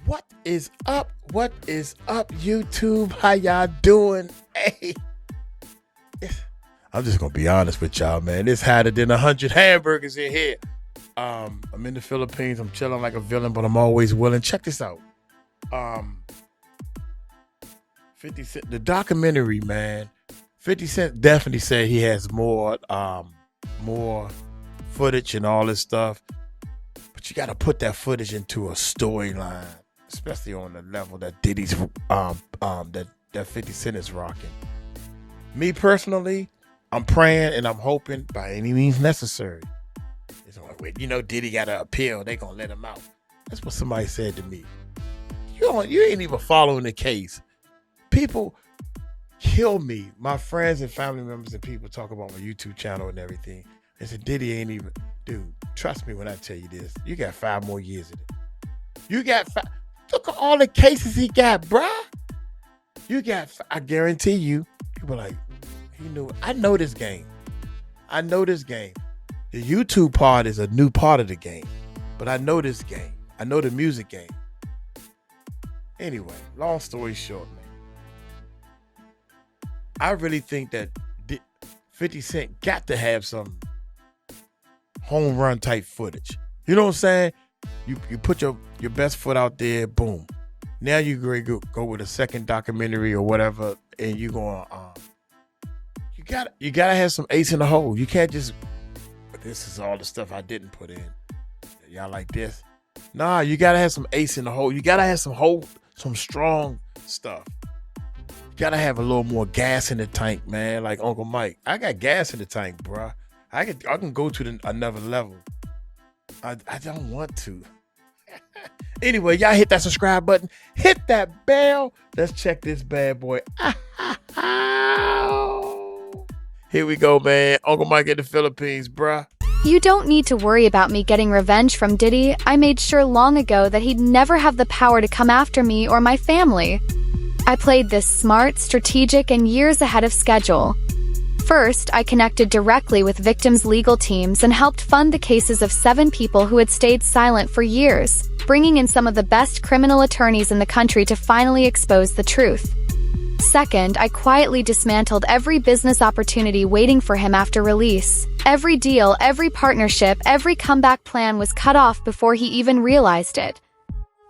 What is up? What is up, YouTube? How y'all doing? Hey, I'm just gonna be honest with y'all, man. It's hotter than 100 hamburgers in here. I'm in the Philippines. I'm chilling like a villain, but I'm always willing. Check this out. 50 Cent, the documentary, man. 50 Cent definitely said he has more footage and all this stuff, but you got to put that footage into a storyline, especially on the level that Diddy's that 50 Cent is rocking. Me personally, I'm praying and I'm hoping by any means necessary. It's like, Diddy got to appeal. They gonna let him out. That's what somebody said to me. You ain't even following the case. People kill me. My friends and family members and people talk about my YouTube channel and everything. They said, Diddy ain't even, dude, trust me when I tell you this. You got 5 more years of it. You got 5. Look at all the cases he got, bruh. I guarantee you, people like, I know this game. The YouTube part is a new part of the game. But I know this game. I know the music game. Anyway, long story short, man. I really think that 50 Cent got to have some home run type footage. You know what I'm saying? You put your best foot out there, boom. Now you go with a second documentary or whatever, and you going you gotta have some ace in the hole. You can't just, this is all the stuff I didn't put in. Y'all like this? Nah, you gotta have some ace in the hole. You gotta have some strong stuff. You gotta have a little more gas in the tank, man. Like Uncle Mike, I got gas in the tank, bruh. I can go to another level. I don't want to. Anyway, y'all hit that subscribe button. Hit that bell. Let's check this bad boy. Here we go, man. Uncle Mike in the Philippines, bruh. You don't need to worry about me getting revenge from Diddy. I made sure long ago that he'd never have the power to come after me or my family. I played this smart, strategic, and years ahead of schedule. First, I connected directly with victims' legal teams and helped fund the cases of 7 people who had stayed silent for years, bringing in some of the best criminal attorneys in the country to finally expose the truth. Second, I quietly dismantled every business opportunity waiting for him after release. Every deal, every partnership, every comeback plan was cut off before he even realized it.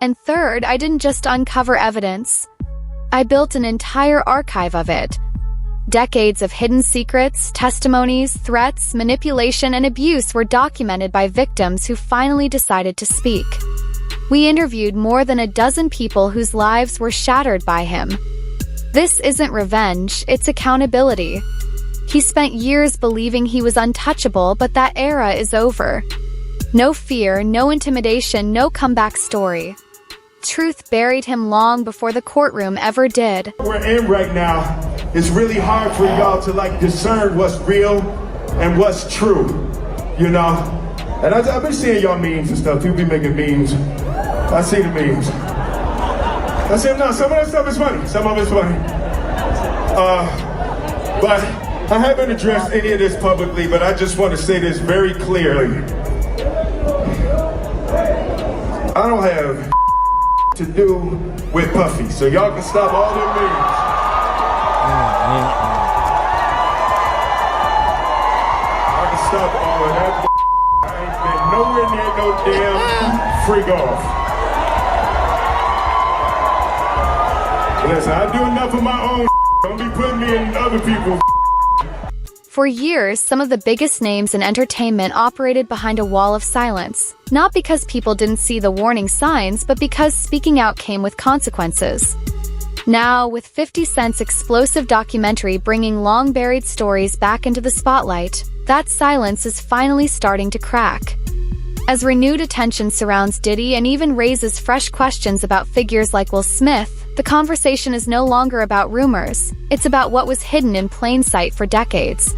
And third, I didn't just uncover evidence. I built an entire archive of it. Decades of hidden secrets, testimonies, threats, manipulation, and abuse were documented by victims who finally decided to speak. We interviewed more than a dozen people whose lives were shattered by him. This isn't revenge, it's accountability. He spent years believing he was untouchable, but that era is over. No fear, no intimidation, no comeback story. Truth buried him long before the courtroom ever did. We're in right now. It's really hard for y'all to discern what's real and what's true, And I've been seeing y'all memes and stuff. People be making memes. I see the memes. I said, no, some of that stuff is funny. Some of it's funny. But I haven't addressed any of this publicly, but I just want to say this very clearly. I don't have to do with Puffy, so y'all can stop all them memes. I can stop all of that. I ain't been nowhere near no damn freak off. Listen, I do enough of my own. Don't be putting me in other people's. For years, some of the biggest names in entertainment operated behind a wall of silence, not because people didn't see the warning signs, but because speaking out came with consequences. Now, with 50 Cent's explosive documentary bringing long-buried stories back into the spotlight, that silence is finally starting to crack. As renewed attention surrounds Diddy and even raises fresh questions about figures like Will Smith, the conversation is no longer about rumors. It's about what was hidden in plain sight for decades.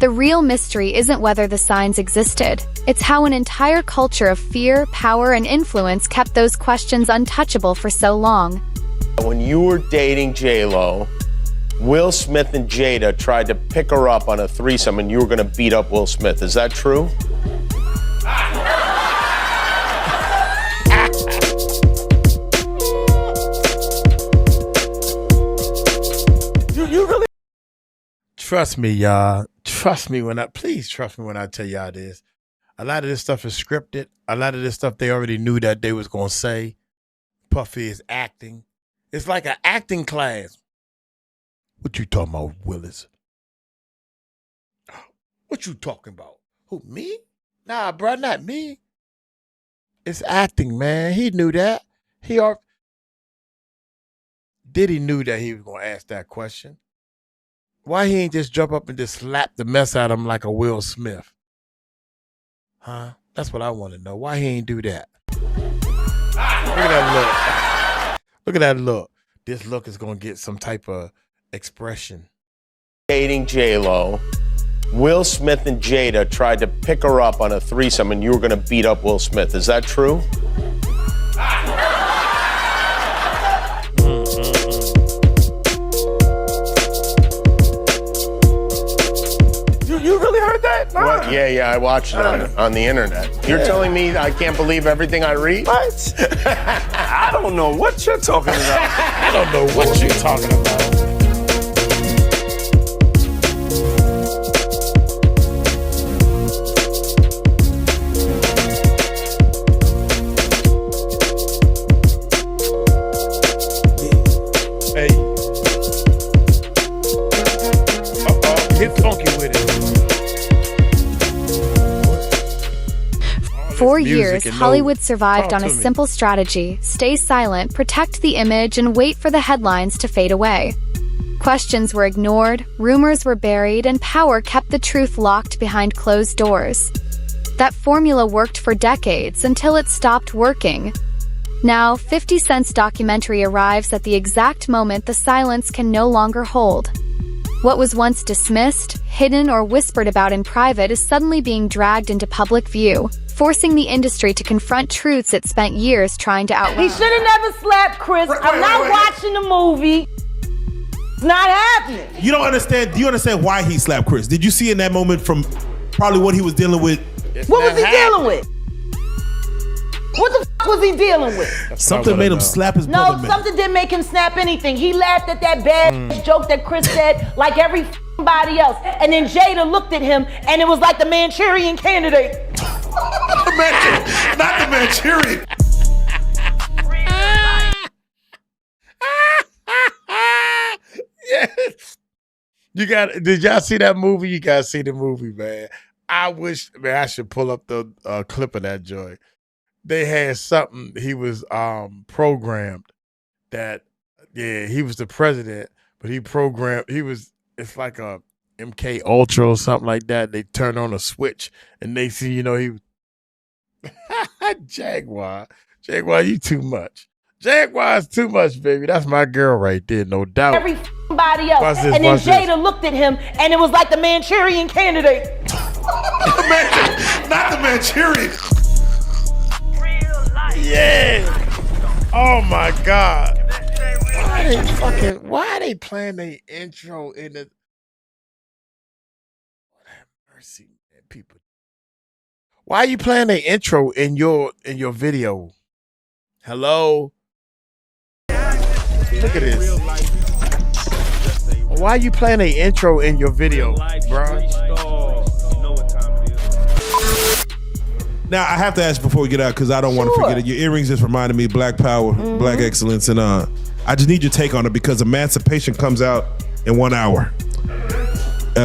The real mystery isn't whether the signs existed. It's how an entire culture of fear, power, and influence kept those questions untouchable for so long. When you were dating J-Lo, Will Smith and Jada tried to pick her up on a threesome and you were going to beat up Will Smith. Is that true? Trust me, y'all. Please trust me when I tell y'all this. A lot of this stuff is scripted. A lot of this stuff they already knew that they was gonna say. Puffy is acting. It's like an acting class. What you talking about, Willis? What you talking about? Who, me? Nah, bro, not me. It's acting, man. He knew that. Diddy knew that he was gonna ask that question. Why he ain't just jump up and just slap the mess out of him like a Will Smith? Huh? That's what I want to know. Why he ain't do that? Look at that look. Look at that look. This look is going to get some type of expression. Dating J-Lo. Will Smith and Jada tried to pick her up on a threesome and you were going to beat up Will Smith. Is that true? You really heard that? Nah. What? Yeah, I watched it on the internet. You're telling me I can't believe everything I read? What? I don't know what you're talking about. I don't know what you're talking about. Hey. Get funky with it. 4 years, music and Hollywood no- survived Talk on a to me. simple strategy: stay silent, protect the image, and wait for the headlines to fade away. Questions were ignored, rumors were buried, and power kept the truth locked behind closed doors. That formula worked for decades until it stopped working. Now, 50 Cent's documentary arrives at the exact moment the silence can no longer hold. What was once dismissed, hidden, or whispered about in private is suddenly being dragged into public view, forcing the industry to confront truths it spent years trying to outrun. He should have never slapped Chris. I'm not watching the movie. It's not happening. You don't understand. Do you understand why he slapped Chris? Did you see in that moment from probably what he was dealing with? What was he dealing with? What the f was he dealing with? Something made him slap his brother. No, man. something didn't make him snap anything. He laughed at that bad joke that Chris said like everybody else. And then Jada looked at him and it was like the Manchurian Candidate. Not the Manchurian. Yes. Did y'all see that movie? You gotta see the movie, man. I should pull up the clip of that joint. They had something, he was programmed that, he was the president, but it's like a MK Ultra or something like that. They turn on a switch and they see, he Jaguar, you too much. Jaguar's too much, baby. That's my girl right there, no doubt. Everybody else. Watch this, and then watch this. Jada looked at him and it was like the Manchurian Candidate. Not the Manchurian. Yeah. Oh my God. Why are they playing the intro in the mercy, man, people? Why are you playing the intro in your video? Hello? Look at this. Why are you playing the intro in your video, bro? Now I have to ask before we get out because I don't want to forget it. Your earrings just reminded me of Black Power, Black Excellence, and I just need your take on it because Emancipation comes out in 1 hour.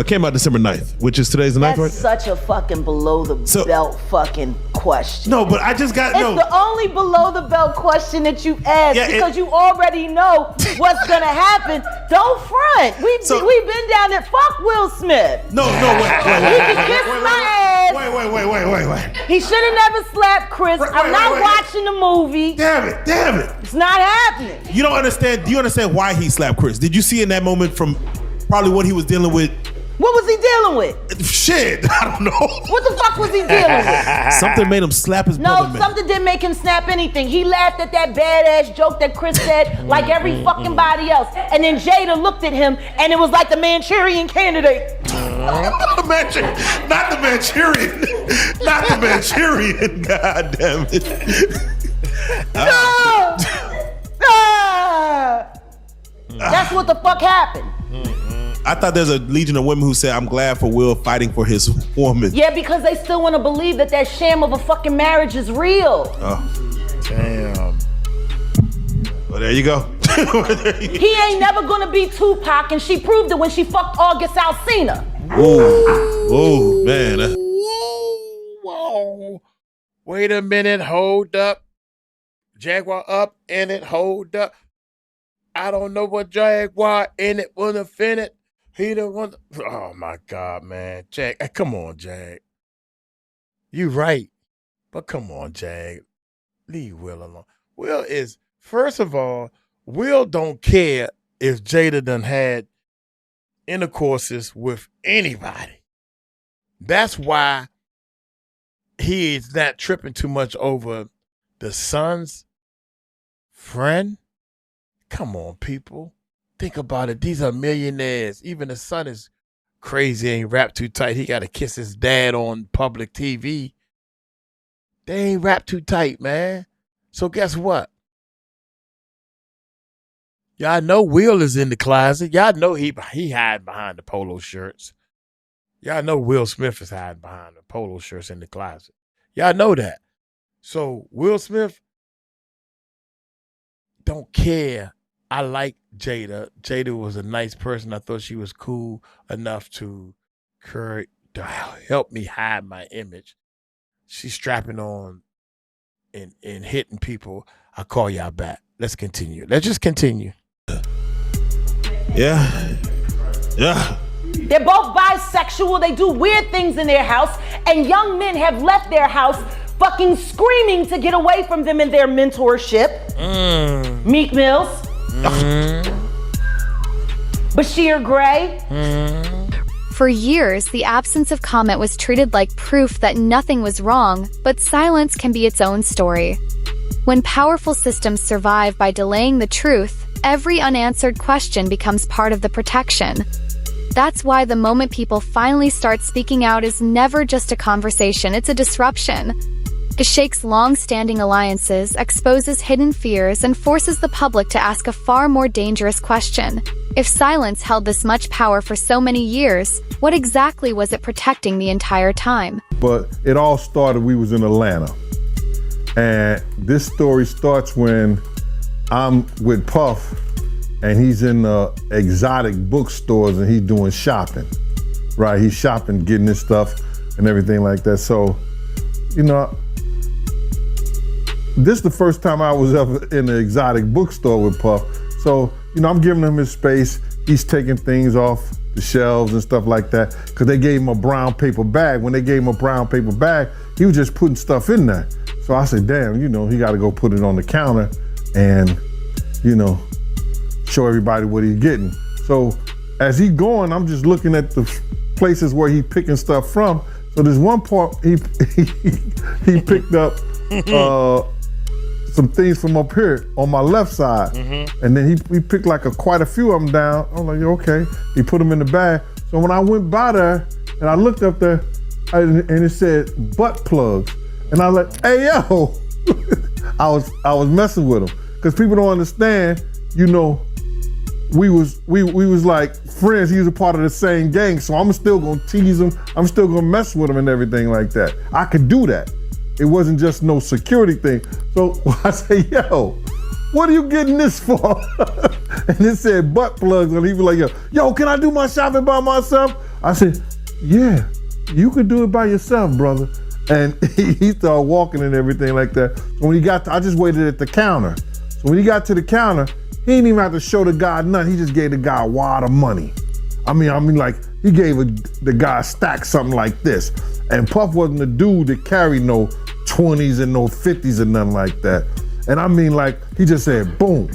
Came out December 9th, which is today's the 9th, That's right? such a fucking below the belt fucking question. No, but I just got It's the only below the belt question that you ask because you already know what's gonna happen. Don't front. We've been down there. Fuck Will Smith. No, wait. He can kiss my ass. Wait. He should have never slapped Chris. I'm not watching the movie. Damn it. It's not happening. You don't understand. Do you understand why he slapped Chris? Did you see in that moment from probably what he was dealing with? What was he dealing with? Shit, I don't know. What the fuck was he dealing with? Something made him slap his brother, No, man. something didn't make him snap anything. He laughed at that badass joke that Chris said like every fucking body else. And then Jada looked at him and it was like the Manchurian Candidate. Not the Manchurian. Not the Manchurian. God damn it. That's what the fuck happened. I thought there's a legion of women who said, I'm glad for Will fighting for his woman. Yeah, because they still want to believe that sham of a fucking marriage is real. Oh. Damn. Well, there you go. He ain't never gonna be Tupac, and she proved it when she fucked August Alsina. Oh, man. Whoa. Wait a minute. Hold up. Jaguar up in it. Hold up. I don't know what Jaguar in it would have offended. He the one. Oh my God, man. Jag, come on, Jag. You right. But come on, Jag. Leave Will alone. Will is, first of all, Will don't care if Jada done had intercourses with anybody. That's why he is not tripping too much over the son's friend. Come on, people. Think about it. These are millionaires. Even the son is crazy, ain't wrapped too tight. He got to kiss his dad on public TV. They ain't wrapped too tight, man. So guess what? Y'all know Will is in the closet. Y'all know he hiding behind the polo shirts. Y'all know Will Smith is hiding behind the polo shirts in the closet. Y'all know that. So Will Smith don't care. I like Jada. Jada was a nice person. I thought she was cool enough to help me hide my image. She's strapping on and hitting people. I'll call y'all back. Let's continue. Let's just continue. Yeah. They're both bisexual. They do weird things in their house, and young men have left their house fucking screaming to get away from them in their mentorship. Meek Mills. Bashir Gray. For years, the absence of comment was treated like proof that nothing was wrong, but silence can be its own story. When powerful systems survive by delaying the truth, every unanswered question becomes part of the protection. That's why the moment people finally start speaking out is never just a conversation, it's a disruption. It shakes long-standing alliances, exposes hidden fears, and forces the public to ask a far more dangerous question. If silence held this much power for so many years, what exactly was it protecting the entire time? But it all started, we was in Atlanta. And this story starts when I'm with Puff, and he's in the exotic bookstores and he's doing shopping, right? He's shopping, getting his stuff and everything like that. So, you know, this is the first time I was ever in an exotic bookstore with Puff. So, you know, I'm giving him his space. He's taking things off the shelves and stuff like that, because they gave him a brown paper bag. When they gave him a brown paper bag, he was just putting stuff in there. So I said, damn, you know, he got to go put it on the counter and, you know, show everybody what he's getting. So as he going, I'm just looking at the places where he picking stuff from. So there's one part he picked up some things from up here on my left side. And then he picked like quite a few of them down. I'm like, okay. He put them in the bag. So when I went by there and I looked up there and it said butt plugs. And I was like, hey, yo. I was messing with him. Because people don't understand, you know, we was like friends. He was a part of the same gang. So I'm still gonna tease him. I'm still gonna mess with him and everything like that. I could do that. It wasn't just no security thing. So I say, yo, what are you getting this for? And it said butt plugs. And he was like, yo, can I do my shopping by myself? I said, yeah, you could do it by yourself, brother. And he started walking and everything like that. So when he got I just waited at the counter. So when he got to the counter, he didn't even have to show the guy nothing. He just gave the guy a wad of money. I mean, like, he gave the guy a stack something like this. And Puff wasn't the dude that carried no 20s and no 50s and nothing like that. And I mean, like, he just said, boom.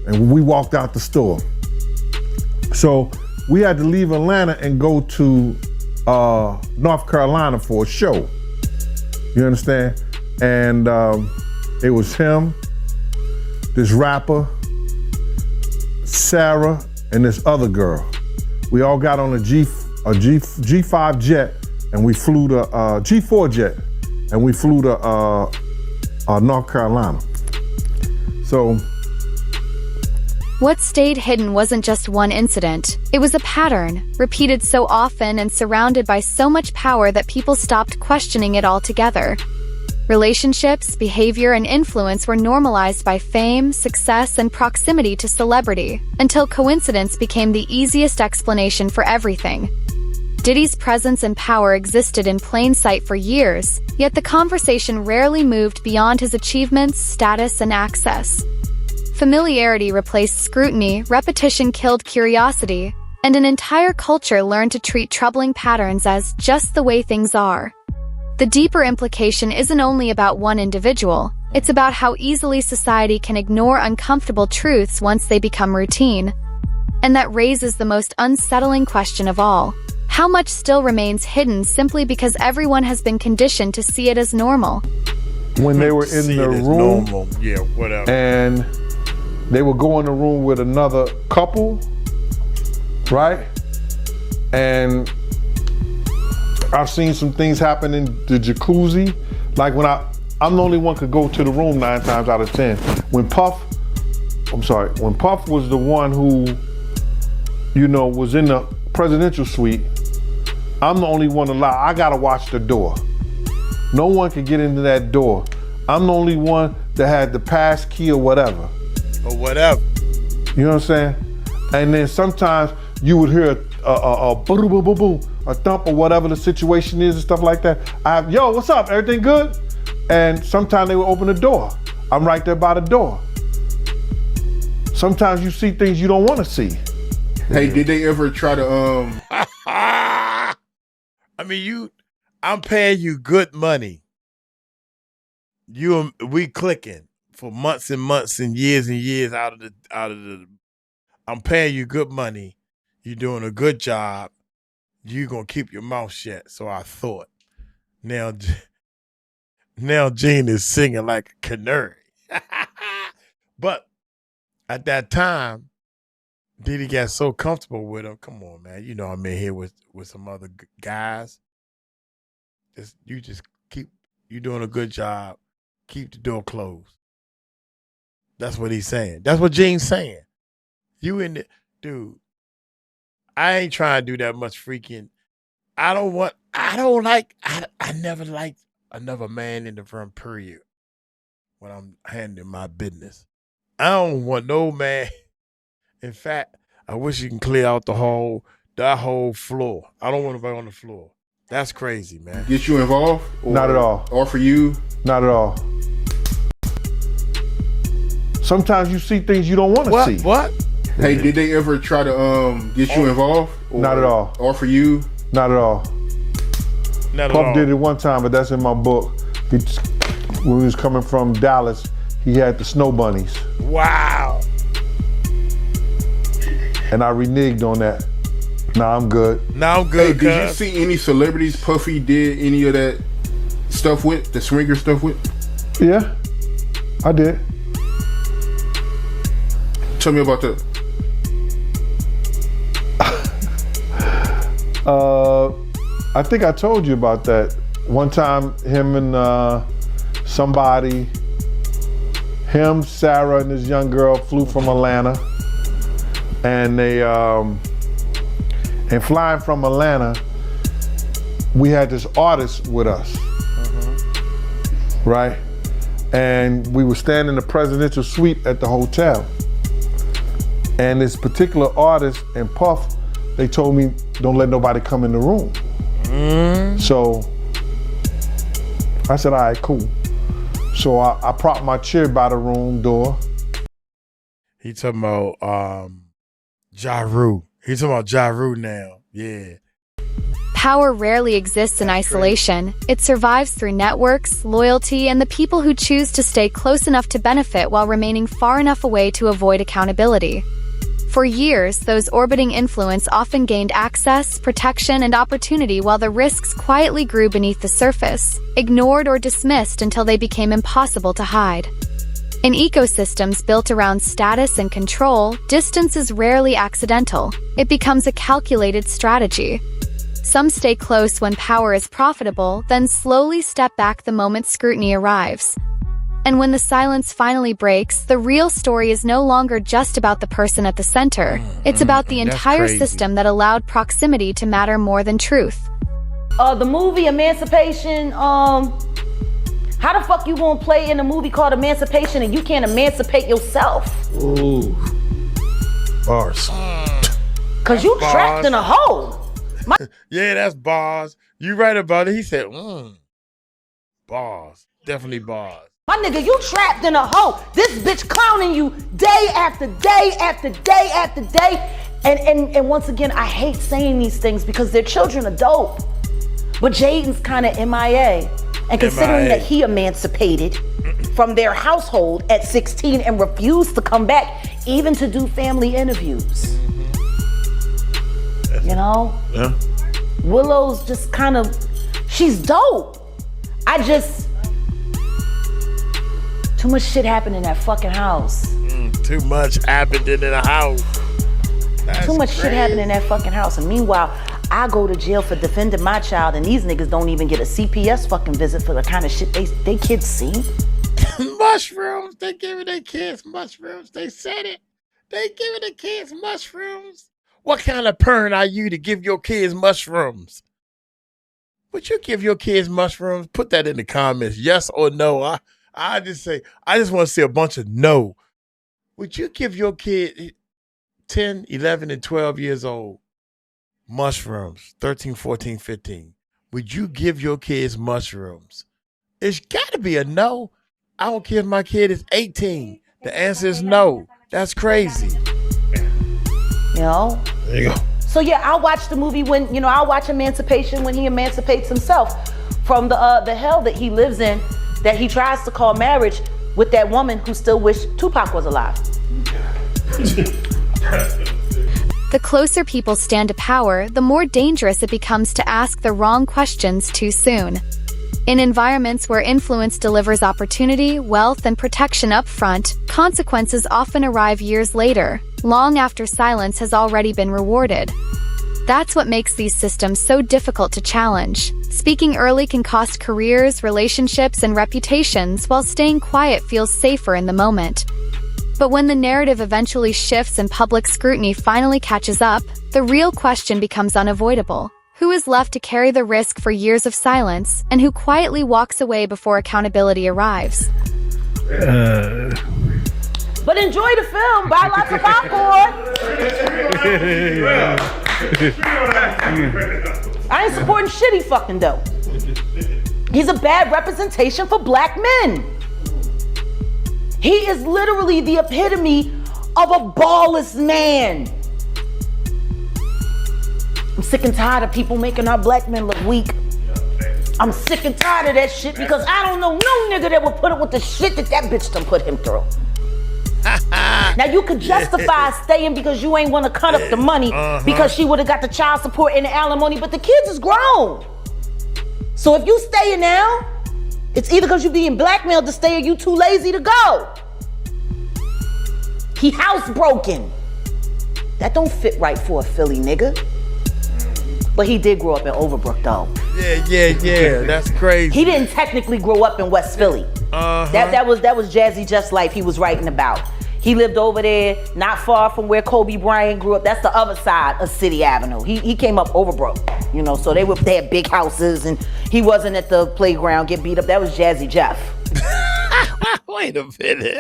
And we walked out the store. So we had to leave Atlanta and go to North Carolina for a show. You understand? And it was him, this rapper, Sarah, and this other girl. We all got on a G5 jet, and we flew to G4 jet, and we flew to North Carolina. So What stayed hidden wasn't just one incident. It was a pattern, repeated so often and surrounded by so much power that people stopped questioning it altogether. Relationships, behavior, and influence were normalized by fame, success, and proximity to celebrity, until coincidence became the easiest explanation for everything. Diddy's presence and power existed in plain sight for years, yet the conversation rarely moved beyond his achievements, status, and access. Familiarity replaced scrutiny, repetition killed curiosity, and an entire culture learned to treat troubling patterns as just the way things are. The deeper implication isn't only about one individual, it's about how easily society can ignore uncomfortable truths once they become routine. And that raises the most unsettling question of all. How much still remains hidden simply because everyone has been conditioned to see it as normal? When they were in the room, yeah, whatever. and they would go in the room with another couple, right? And I've seen some things happen in the jacuzzi. Like when I'm the only one could go to the room 9 times out of 10. When Puff was the one who, was in the presidential suite, I'm the only one allowed. I gotta watch the door. No one can get into that door. I'm the only one that had the pass key or whatever. Or whatever. You know what I'm saying? And then sometimes you would hear a boom, boom, boom, boom, a thump or whatever the situation is and stuff like that. Yo, what's up? Everything good? And sometimes they would open the door. I'm right there by the door. Sometimes you see things you don't want to see. Hey, did they ever try to I'm paying you good money. We clicking for months and months and years out of the I'm paying you good money. You're doing a good job. You gonna keep your mouth shut. So I thought. Now Gene is singing like a canary. But at that time, Diddy got so comfortable with him. Come on, man. You know I'm in here with some other guys. You doing a good job. Keep the door closed. That's what he's saying. That's what Gene's saying. You in the dude. I ain't trying to do that much freaking. I never liked another man in the front, period, when I'm handling my business. I don't want no man. In fact, I wish you can clear out that whole floor. I don't want to be on the floor. That's crazy, man. get you involved? Not at all. Or for you? Not at all. Sometimes you see things you don't want to see. What? Hey, did they ever try to get you involved? Not at all. Or for you? Not at all. Not at Puff all. did it one time, but that's in my book. When he was coming from Dallas, he had the snow bunnies. Wow. And I reneged on that. Nah, I'm good. Now I'm Hey, good, did you see any celebrities Puffy did any of that stuff with? The swinger stuff with? Yeah, I did. Tell me about that. I think I told you about that. One time, him and Sarah, and this young girl flew from Atlanta. And they, and flying from Atlanta, we had this artist with us, right? And we were staying in the presidential suite at the hotel. And this particular artist and Puff, they told me, don't let nobody come in the room. So I said, all right, cool. So I propped my chair by the room door. He talking about Ja Rule. He talking about Ja Rule now. Yeah. Power rarely exists in isolation. It survives through networks, loyalty, and the people who choose to stay close enough to benefit while remaining far enough away to avoid accountability. For years, those orbiting influence often gained access, protection, and opportunity while the risks quietly grew beneath the surface, ignored or dismissed until they became impossible to hide. In ecosystems built around status and control, distance is rarely accidental. It becomes a calculated strategy. Some stay close when power is profitable, then slowly step back the moment scrutiny arrives. And when the silence finally breaks, the real story is no longer just about the person at the center. It's about the entire crazy. system that allowed proximity to matter more than truth. The movie Emancipation, how the fuck you gonna play in a movie called Emancipation and you can't emancipate yourself? Ooh. Bars. Cause you trapped in a hole. Yeah, that's bars. You right about it. He said, bars. Definitely bars. My nigga, you trapped in a hole. This bitch clowning you day after day after day after day. And once again, I hate saying these things because their children are dope. But Jaden's kind of MIA. And considering that he emancipated from their household at 16 and refused to come back, even to do family interviews. You know? Yeah. Willow's just kind of, she's dope. Too much shit happened in that fucking house. Too much happened in the house. That's Too much crazy. shit happened in that fucking house. And meanwhile, I go to jail for defending my child and these niggas don't even get a CPS fucking visit for the kind of shit they kids see. Mushrooms. They giving their kids mushrooms. They said it. They giving the kids mushrooms. What kind of parent are you to give your kids mushrooms? Would you give your kids mushrooms? Put that in the comments. Yes or no. I just want to see a bunch of no. Would you give your kid 10, 11, and 12 years old mushrooms, 13, 14, 15? Would you give your kids mushrooms? It's got to be a no. I don't care if my kid is 18. The answer is no. That's crazy. You know? There you go. So yeah, I'll watch the movie I'll watch Emancipation when he emancipates himself from the hell that he lives in, that he tries to call marriage with that woman who still wished Tupac was alive. The closer people stand to power, the more dangerous it becomes to ask the wrong questions too soon. In environments where influence delivers opportunity, wealth, and protection up front, consequences often arrive years later, long after silence has already been rewarded. That's what makes these systems so difficult to challenge. Speaking early can cost careers, relationships, and reputations, while staying quiet feels safer in the moment. But when the narrative eventually shifts and public scrutiny finally catches up, the real question becomes unavoidable. Who is left to carry the risk for years of silence, and who quietly walks away before accountability arrives? But enjoy the film, buy lots of popcorn. I ain't supporting shit he fucking do. He's a bad representation for black men. He is literally the epitome of a ballless man. I'm sick and tired of people making our black men look weak. I'm sick and tired of that shit because I don't know no nigga that would put up with the shit that bitch done put him through. Now you could justify staying because you ain't want to cut up the money because she would have got the child support and the alimony, but the kids is grown. So if you staying now, it's either because you being blackmailed to stay or you too lazy to go. He housebroken. That don't fit right for a Philly nigga. But he did grow up in Overbrook though. Yeah. That's crazy. He didn't technically grow up in West Philly. That was Jazzy Jeff's life he was writing about. He lived over there, not far from where Kobe Bryant grew up. That's the other side of City Avenue. He came up Overbrook, so they had big houses and he wasn't at the playground get beat up. That was Jazzy Jeff. Wait a minute.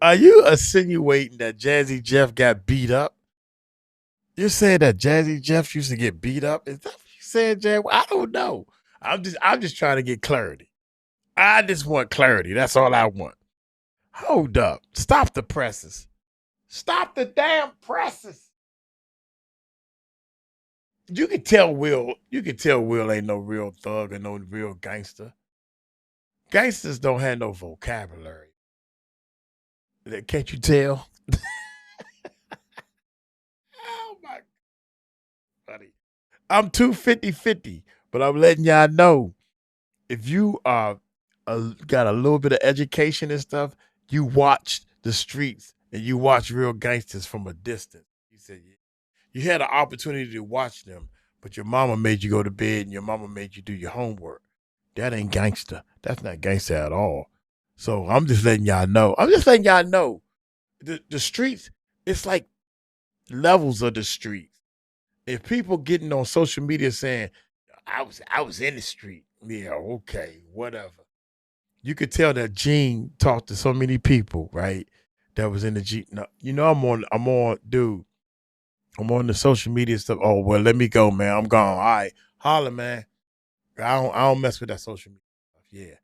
Are you insinuating that Jazzy Jeff got beat up? You're saying that Jazzy Jeff used to get beat up? Is that what you said, Jay? I don't know. I'm just trying to get clarity. I just want clarity. That's all I want. Hold up. Stop the presses. Stop the damn presses. You can tell Will ain't no real thug and no real gangster. Gangsters don't have no vocabulary. Can't you tell? Oh my buddy. I'm 250-50, but I'm letting y'all know if you got a little bit of education and stuff, you watch the streets and you watch real gangsters from a distance. You said you had an opportunity to watch them, but your mama made you go to bed and your mama made you do your homework. That ain't gangster. That's not gangster at all. So I'm just letting y'all know. The streets, it's like levels of the streets. If people getting on social media saying, I was in the street. Yeah, okay, whatever. You could tell that Gene talked to so many people, right? That was in the G. No, I'm on the social media stuff. Oh, well, let me go, man. I'm gone. All right. Holla, man. I don't mess with that social media stuff. Yeah.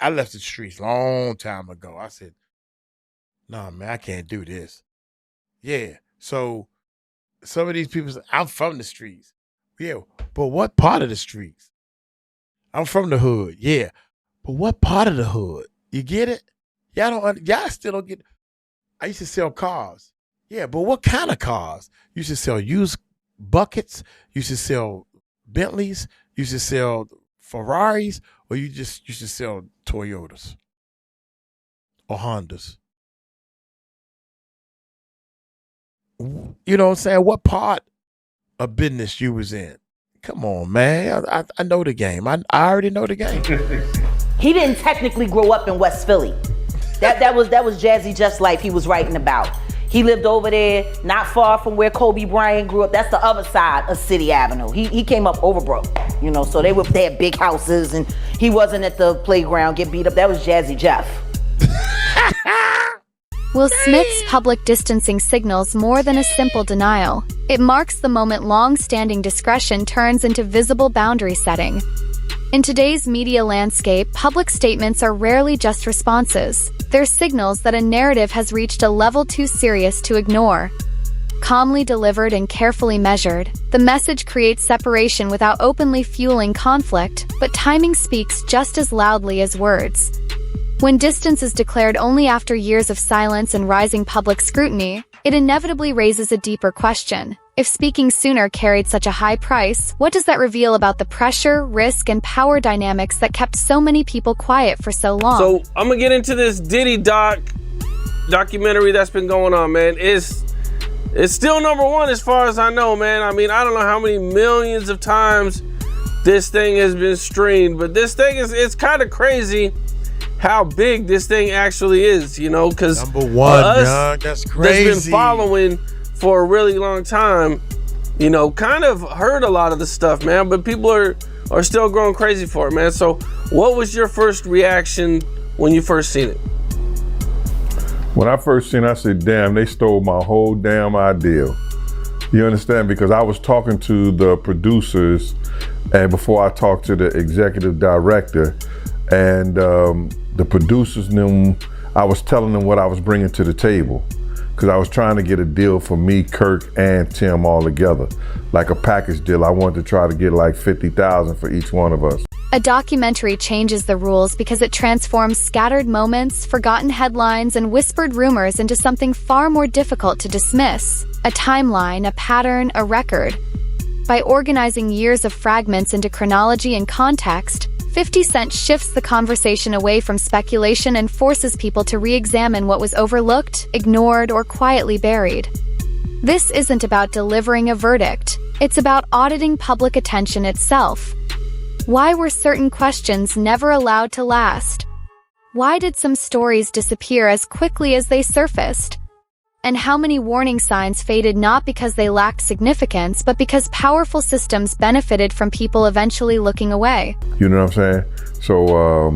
I left the streets long time ago. I said, nah, man, I can't do this. Yeah. So some of these people say, I'm from the streets. Yeah. But what part of the streets? I'm from the hood. Yeah. But what part of the hood? You get it? Y'all still don't get it. I used to sell cars. Yeah, but what kind of cars? You should sell used buckets. You should sell Bentleys. You should sell Ferraris, or you should sell Toyotas or Hondas. You know what I'm saying? What part of business you was in? Come on, man. I know the game. I already know the game. He didn't technically grow up in West Philly. That was Jazzy Jeff's life he was writing about. He lived over there, not far from where Kobe Bryant grew up. That's the other side of City Avenue. He came up Overbrook, so they had big houses, and he wasn't at the playground get beat up. That was Jazzy Jeff. Will Smith's public distancing signals more than a simple denial. It marks the moment long-standing discretion turns into visible boundary setting. In today's media landscape, public statements are rarely just responses. They're signals that a narrative has reached a level too serious to ignore. Calmly delivered and carefully measured, the message creates separation without openly fueling conflict, but timing speaks just as loudly as words. When distance is declared only after years of silence and rising public scrutiny, it inevitably raises a deeper question. If speaking sooner carried such a high price, what does that reveal about the pressure, risk, and power dynamics that kept so many people quiet for so long? So I'm gonna get into this Diddy documentary that's been going on, man. It's still number one as far as I know, man. I mean, I don't know how many millions of times this thing has been streamed, but this thing it's kind of crazy how big this thing actually is, because number one, that's crazy. That's been following for a really long time, kind of heard a lot of the stuff, man, but people are still going crazy for it, man. So what was your first reaction when you first seen it? When I first seen it, I said, damn, they stole my whole damn idea. You understand? Because I was talking to the producers, and before I talked to the executive director, and the producers knew, I was telling them what I was bringing to the table. Because I was trying to get a deal for me, Kirk, and Tim all together. Like a package deal. I wanted to try to get like $50,000 for each one of us. A documentary changes the rules because it transforms scattered moments, forgotten headlines, and whispered rumors into something far more difficult to dismiss. A timeline, a pattern, a record. By organizing years of fragments into chronology and context, 50 Cent shifts the conversation away from speculation and forces people to re-examine what was overlooked, ignored, or quietly buried. This isn't about delivering a verdict. It's about auditing public attention itself. Why were certain questions never allowed to last? Why did some stories disappear as quickly as they surfaced? And how many warning signs faded not because they lacked significance, but because powerful systems benefited from people eventually looking away? You know what I'm saying? So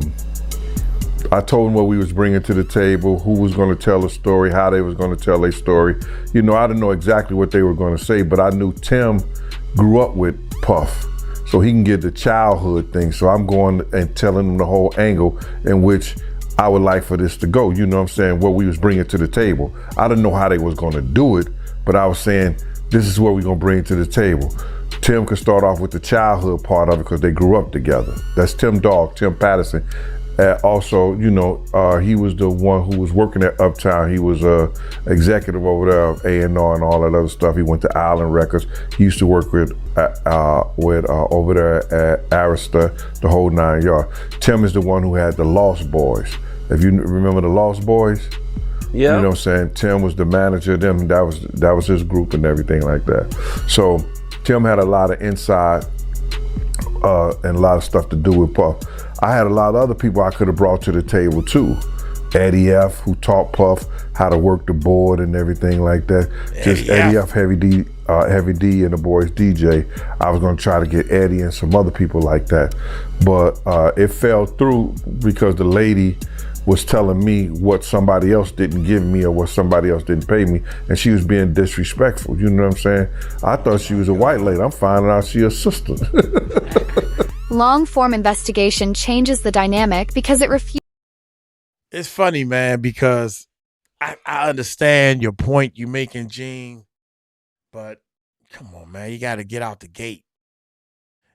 I told them what we was bringing to the table, who was going to tell a story, how they was going to tell their story. I didn't know exactly what they were going to say, but I knew Tim grew up with Puff, so he can get the childhood thing. So I'm going and telling them the whole angle in which I would like for this to go, you know what I'm saying, what we was bringing to the table. I didn't know how they was gonna do it, but I was saying, this is what we're gonna bring to the table. Tim could start off with the childhood part of it because they grew up together. That's Tim Patterson. Also, he was the one who was working at Uptown. He was executive over there of A&R and all that other stuff. He went to Island Records. He used to work with over there at Arista, the whole 9 yards. Tim is the one who had the Lost Boys. If you remember the Lost Boys, yeah, you know what I'm saying. Tim was the manager of them. That was his group and everything like that. So Tim had a lot of inside and a lot of stuff to do with Puff. I had a lot of other people I could have brought to the table too. Eddie F, who taught Puff how to work the board and everything like that. Eddie F, Heavy D, and the boys DJ. I was gonna try to get Eddie and some other people like that, but it fell through because the lady was telling me what somebody else didn't give me or what somebody else didn't pay me, and she was being disrespectful. You know what I'm saying? I thought she was a white lady. I'm finding out she a sister. Long-form investigation changes the dynamic because it refuses. It's funny, man, because I understand your point you making, Gene, but come on, man, you got to get out the gate.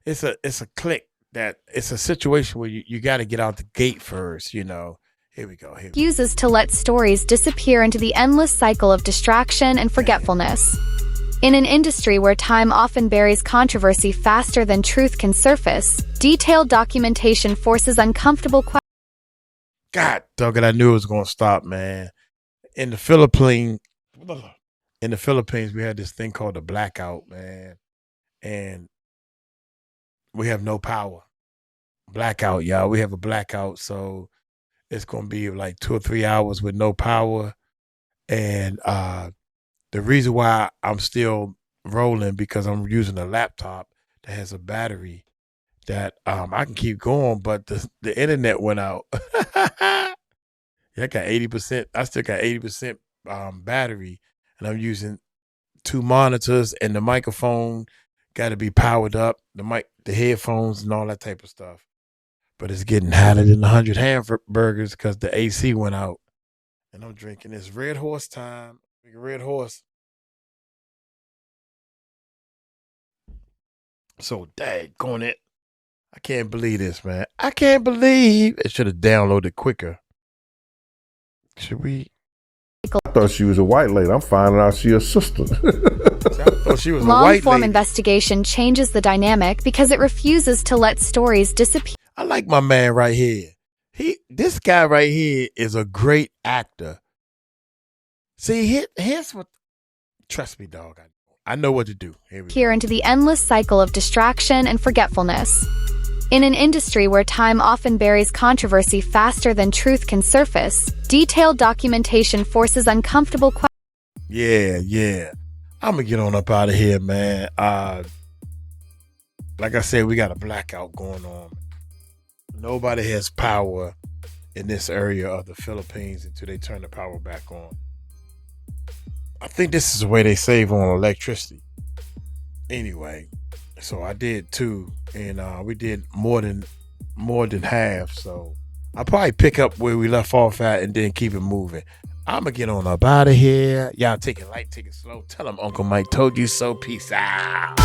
It's a click that it's a situation where you got to get out the gate first, you know. Here we go. Refuses to let stories disappear into the endless cycle of distraction and forgetfulness. In an industry where time often buries controversy faster than truth can surface, detailed documentation forces uncomfortable questions. God, dog it, I knew it was gonna stop, man. In the Philippines, we had this thing called the blackout, man, and we have no power. Blackout, y'all. We have a blackout, so it's gonna be like 2 or 3 hours with no power. And the reason why I'm still rolling because I'm using a laptop that has a battery that I can keep going, but the internet went out. Yeah, I got 80%. I still got 80% battery, and I'm using 2 monitors, and the microphone got to be powered up, the headphones, and all that type of stuff. But it's getting hotter than 100 hamburgers because the AC went out, and I'm drinking this Red Horse time. Red Horse. So daggone it. I can't believe this, man. I can't believe it should have downloaded quicker. Should we? I thought she was a white lady. I'm finding out she a sister. I thought she was a white Long-form lady. investigation changes the dynamic because it refuses to let stories disappear. I like my man right here. This guy right here is a great actor. See, here's what. Trust me, dog. I know what to do. Here into the endless cycle of distraction and forgetfulness. In an industry where time often buries controversy faster than truth can surface, detailed documentation forces uncomfortable questions. Yeah. I'm going to get on up out of here, man. Like I said, we got a blackout going on. Nobody has power in this area of the Philippines until they turn the power back on. I think this is the way they save on electricity. Anyway, so I did too, and we did more than half. So I'll probably pick up where we left off at and then keep it moving. I'm gonna get on up out of here. Y'all take it light, take it slow. Tell them Uncle Mike told you so. Peace out.